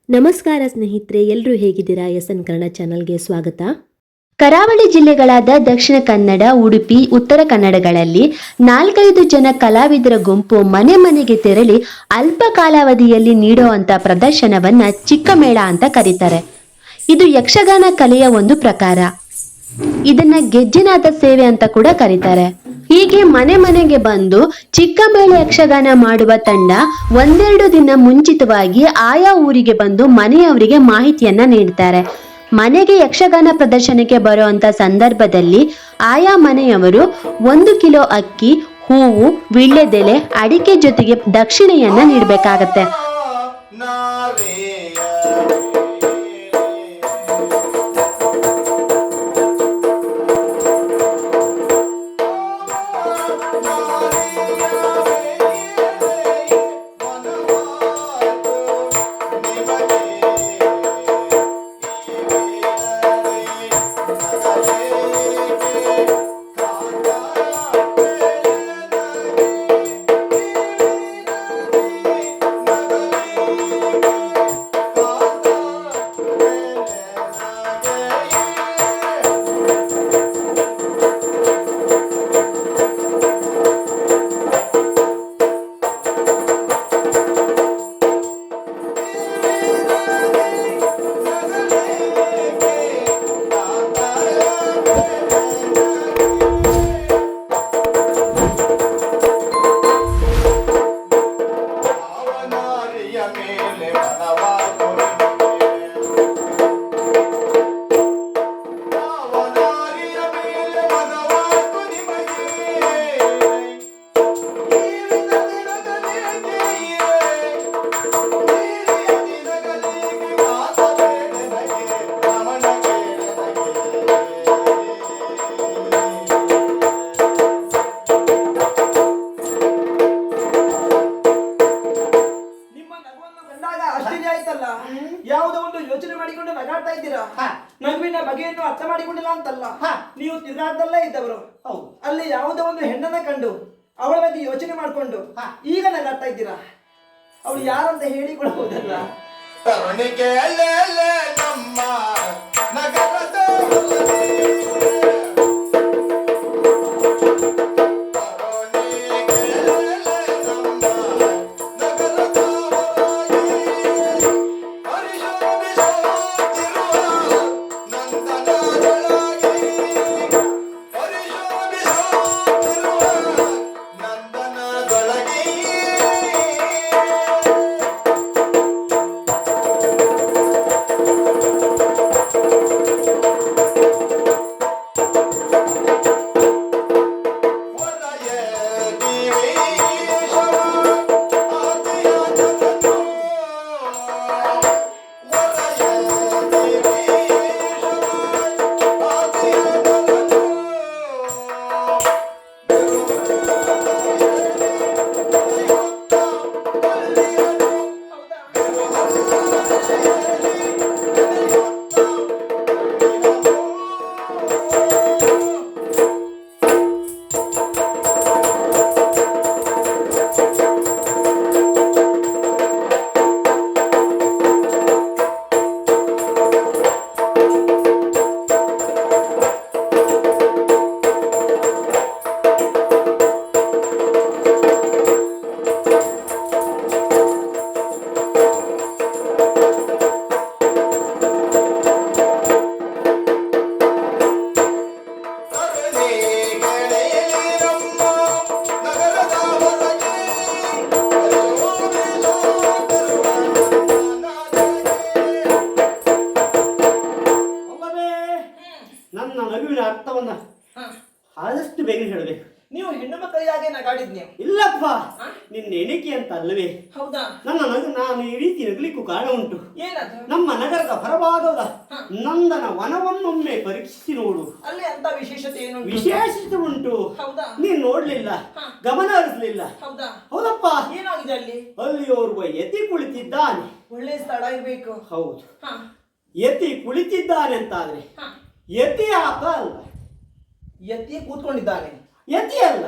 ನಮಸ್ಕಾರ ಸ್ನೇಹಿತರೆ, ಎಲ್ಲರೂ ಹೇಗಿದ್ದೀರಾ? ಎನ್ ಕನ್ನಡ ಚಾನಲ್ಗೆ ಸ್ವಾಗತ. ಕರಾವಳಿ ಜಿಲ್ಲೆಗಳಾದ ದಕ್ಷಿಣ ಕನ್ನಡ, ಉಡುಪಿ, ಉತ್ತರ ಕನ್ನಡಗಳಲ್ಲಿ 4-5 ಜನ ಕಲಾವಿದರ ಗುಂಪು ಮನೆ ಮನೆಗೆ ತೆರಳಿ ಅಲ್ಪ ಕಾಲಾವಧಿಯಲ್ಲಿ ನೀಡುವಂತ ಪ್ರದರ್ಶನವನ್ನ ಚಿಕ್ಕಮೇಳ ಅಂತ ಕರೀತಾರೆ. ಇದು ಯಕ್ಷಗಾನ ಕಲೆಯ ಒಂದು ಪ್ರಕಾರ. ಇದನ್ನ ಗೆಜ್ಜೆನಾದ ಸೇವೆ ಅಂತ ಕೂಡ ಕರೀತಾರೆ. ಹೀಗೆ ಮನೆ ಮನೆಗೆ ಬಂದು ಚಿಕ್ಕಮೇಳ ಯಕ್ಷಗಾನ ಮಾಡುವ ತಂಡ 1-2 ದಿನ ಮುಂಚಿತವಾಗಿ ಆಯಾ ಊರಿಗೆ ಬಂದು ಮನೆಯವರಿಗೆ ಮಾಹಿತಿಯನ್ನ ನೀಡ್ತಾರೆ. ಮನೆಗೆ ಯಕ್ಷಗಾನ ಪ್ರದರ್ಶನಕ್ಕೆ ಬರುವಂತ ಸಂದರ್ಭದಲ್ಲಿ ಆಯಾ ಮನೆಯವರು 1 ಕಿಲೋ ಅಕ್ಕಿ, ಹೂವು, ವೀಳ್ಯದೆಲೆ, ಅಡಿಕೆ ಜೊತೆಗೆ ದಕ್ಷಿಣೆಯನ್ನ ನೀಡಬೇಕಾಗತ್ತೆ. ಯಾವುದೋ ಒಂದು ಯೋಚನೆ ಮಾಡಿಕೊಂಡು ನಗಾಡ್ತಾ ಇದ್ದೀರಾ? ನಗುವಿನ ಬಗೆಯನ್ನು ಅರ್ಥ ಮಾಡಿಕೊಂಡಿಲ್ಲ ಅಂತಲ್ಲ, ನೀವು ತಿರುಗಾಟದಲ್ಲೇ ಇದ್ದವರು. ಅಲ್ಲಿ ಯಾವುದೋ ಒಂದು ಹೆಣ್ಣನ್ನ ಕಂಡು ಅವಳ ಬಗ್ಗೆ ಯೋಚನೆ ಮಾಡಿಕೊಂಡು ಈಗ ನಗಾಡ್ತಾ ಇದ್ದೀರಾ. ಅವಳು ಯಾರಂತ ಹೇಳಿಕೊಡಬಹುದಲ್ಲ? ನನ್ನ ನಗುವಿನ ಅರ್ಥವನ್ನ ಆದಷ್ಟು ಬೇಗ ಹೇಳಬೇಕು. ನೀವು ಹೆಣ್ಣು ಮಕ್ಕಳಿಗಾಗೆ ನಗಾಡಿದ್ ನೀವು? ಇಲ್ಲಪ್ಪ, ನಿನ್ನ ಎಣಿಕೆ ಅಂತ ಅಲ್ಲವೇ. ಹೌದಾ? ನನ್ನ ನಗು ನಾನು ಈ ರೀತಿ ನಗಲಿಕ್ಕೂ ಕಾರಣ ಉಂಟು. ಏನದು? ನಮ್ಮ ನಗರದ ಹೊರಭಾಗದ ನಂದನ ವನವನ್ನೊಮ್ಮೆ ಪರೀಕ್ಷಿಸಿ ನೋಡು. ಅಲ್ಲಿ ಅಂತ ವಿಶೇಷತೆ ಏನು? ವಿಶೇಷತೆ ಉಂಟು. ಹೌದಾ? ನೀನ್ ನೋಡ್ಲಿಲ್ಲ, ಗಮನ ಹರಿಸಲಿಲ್ಲ. ಹೌದಾ? ಹೌದಪ್ಪ. ಏನಾಗಿದೆ ಅಲ್ಲಿ? ಅಲ್ಲಿ ಓರ್ವ ಯತಿ ಕುಳಿತಿದ್ದಾನೆ. ಒಳ್ಳೆ ಸ್ಥಳ ಇರ್ಬೇಕು. ಹೌದು, ಯತಿ ಕುಳಿತಿದ್ದಾನೆ ಅಂತಾದ್ರೆ ಯತಿ ಆತ ಅಲ್ಲ. ಯತಿ ಕೂತ್ಕೊಂಡಿದ್ದಾನೆ. ಯತಿ ಅಲ್ಲ,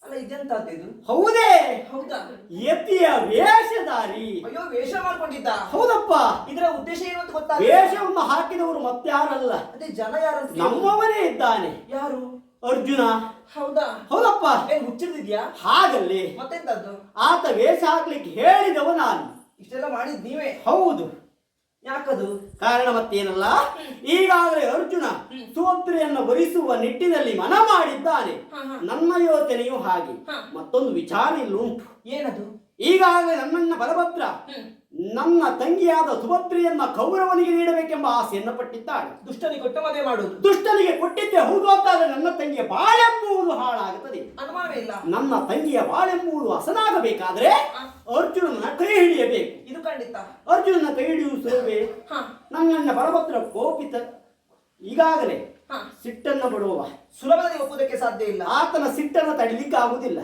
ಅಲ್ಲ ಇದೆಂತದ್ದು ಇದು? ಹೌದೇ, ಹೌದಾ? ಯತಿಯ ವೇಷಧಾರಿ. ಅಯ್ಯೋ, ವೇಷ ಮಾಡ್ಕೊಂಡಿದ್ದ? ಹೌದಪ್ಪ. ಇದರ ಉದ್ದೇಶ ಏನು ಅಂತ ಗೊತ್ತಾ? ವೇಷವನ್ನು ಹಾಕಿದವರು ಮತ್ತಾರಲ್ಲ, ಅದೇ ಜನ ಯಾರಂತ ಕೇಳು. ನಮ್ಮವನೇ ಇದ್ದಾನೆ, ಯಾರು? ಅರ್ಜುನ. ಹೌದಾ? ಹೌದಪ್ಪ. ಏನ್ ಹುಚ್ಚಿರ್ದಿದ್ಯಾ? ಹಾಗಲ್ಲಿ ಮತ್ತೆಂತದ್ದು? ಆತ ವೇಷ ಹಾಕ್ಲಿಕ್ಕೆ ಹೇಳಿದವ ನಾನು. ಇಷ್ಟೆಲ್ಲ ಮಾಡಿದ್ ನೀವೇ? ಹೌದು. ಯಾಕದು? ಕಾರಣ ಮತ್ತೇನಲ್ಲ, ಈಗಾಗಲೇ ಅರ್ಜುನ ಸುಭದ್ರೆಯನ್ನು ವರಿಸುವ ನಿಟ್ಟಿನಲ್ಲಿ ಮನ ಮಾಡಿದ್ದಾನೆ. ನನ್ನ ಯೋಚನೆಯು ಹಾಗೆ. ಮತ್ತೊಂದು ವಿಚಾರ ಇಲ್ಲುಂಟು. ಏನದು? ಈಗಾಗಲೇ ನನ್ನನ್ನ ಬಲಭದ್ರ ನನ್ನ ತಂಗಿಯಾದ ಸುಭದ್ರೆಯನ್ನ ಕೌರವನಿಗೆ ನೀಡಬೇಕೆಂಬ ಆಸೆಯನ್ನ ಪಟ್ಟಿದ್ದಾಳೆ. ದುಷ್ಟನಿಗೆ ಕೊಟ್ಟು ಮದುವೆ ಮಾಡುದು? ದುಷ್ಟನಿಗೆ ಕೊಟ್ಟಿದ್ದೆ ಹೌದು ಅಂತಾದ್ರೆ ನನ್ನ ತಂಗಿಯ ಬಾಳೆಂಬುವುದು ಹಾಳಾಗುತ್ತದೆ. ಅನುಮಾನವೇ ಇಲ್ಲ. ನನ್ನ ತಂಗಿಯ ಬಾಳೆಂಬುವುದು ಹಸನಾಗಬೇಕಾದ್ರೆ ಅರ್ಜುನನ ಕೈ ಹಿಡಿಯಬೇಕು. ಇದು ಖಂಡಿತ. ಅರ್ಜುನನ ಕೈ ಹಿಡಿಯುವುದು ಸುಲಭವೇ? ನನ್ನನ್ನ ಬಲಭದ್ರ ಕೋಪಿತ ಈಗಾಗಲೇ ಸಿಟ್ಟನ್ನ ಬಿಡುವ ಸುಲಭದಲ್ಲಿ ಒಪ್ಪುವುದಕ್ಕೆ ಸಾಧ್ಯ ಇಲ್ಲ. ಆತನ ಸಿಟ್ಟನ್ನು ತಡಿಲಿಕ್ಕೆ ಆಗುವುದಿಲ್ಲ.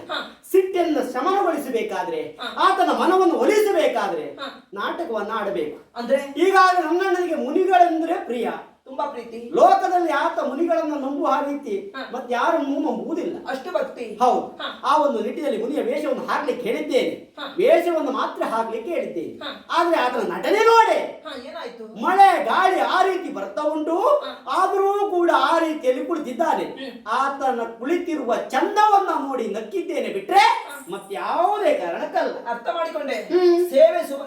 ಸಿಟ್ಟನ್ನು ಶಮನಗೊಳಿಸಬೇಕಾದ್ರೆ, ಆತನ ಮನವನ್ನು ಒಲಿಸಬೇಕಾದ್ರೆ ನಾಟಕವನ್ನ ಆಡಬೇಕು. ಅಂದ್ರೆ ಈಗಾಗಲೇ ನನ್ನಣ್ಣನಿಗೆ ಮುನಿಗಳೆಂದ್ರೆ ಪ್ರಿಯ, ತುಂಬಾ ಪ್ರೀತಿ. ಲೋಕದಲ್ಲಿ ಆತ ಮುನಿಗಳನ್ನ ನಂಬುವ ರೀತಿ ಮತ್ತೆ ಯಾರನ್ನೂ ನಂಬುವುದಿಲ್ಲ. ಅಷ್ಟು ಭಕ್ತಿ. ಹೌದು. ಆ ಒಂದು ನಿಟ್ಟಿನಲ್ಲಿ ಮುನಿಯ ವೇಷವನ್ನು ಹಾಕ್ಲಿಕ್ಕೆ ಹೇಳಿದ್ದೇನೆ. ವೇಷವನ್ನು ಮಾತ್ರ ಹಾಕ್ಲಿಕ್ಕೆ ಹೇಳಿದ್ದೇನೆ. ಆದ್ರೆ ಆತನ ನಟನೆ ನೋಡೆ ಏನಾಯ್ತು? ಮಳೆ ಗಾಳಿ ಆ ರೀತಿ ಬರ್ತಾ ಉಂಟು, ಆದರೂ ಕೂಡ ಆ ರೀತಿಯಲ್ಲಿ ಕುಳಿತಿದ್ದಾನೆ. ಆತನ ಕುಳಿತಿರುವ ಚಂದವನ್ನ ನೋಡಿ ನಕ್ಕಿದ್ದೇನೆ ಬಿಟ್ರೆ ಮತ್ಯಾವುದೇ ಕಾರಣಕ್ಕಲ್ಲ. ಅರ್ಥ ಮಾಡಿಕೊಂಡೆ.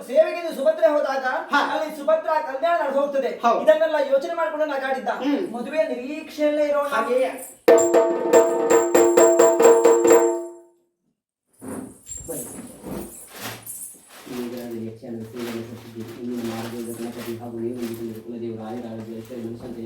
ಸೇವೆಗೆ ಸುಭದ್ರೆ ಹೋದಾಗ ಅಲ್ಲಿ ಸುಭದ್ರ ಕಲ್ಯಾಣ ನಡೆದು ಹೋಗ್ತದೆ. ಇದನ್ನೆಲ್ಲ ಯೋಚನೆ ಮಾಡಿಕೊಂಡು ನಗಾಡಿದ್ದ. ಮದುವೆ ನಿರೀಕ್ಷೆಯಲ್ಲೇ ಇರೋ ಹಾಗೆಯೇ ಯಕ್ಷಗಾನದ ಸೇವೆಯನ್ನು ಸಲ್ಲಿಸಿದ್ದೀರಿ. ಇಂದಿನ ಮಾರ್ಗದಲ್ಲಿ ಗಣಪತಿ ಹಾಗೂ ನೀವು ಕುಲದೇವರು ಆಯುರಾರೋಗ್ಯ ಮನುಷ್ಯಂತೆ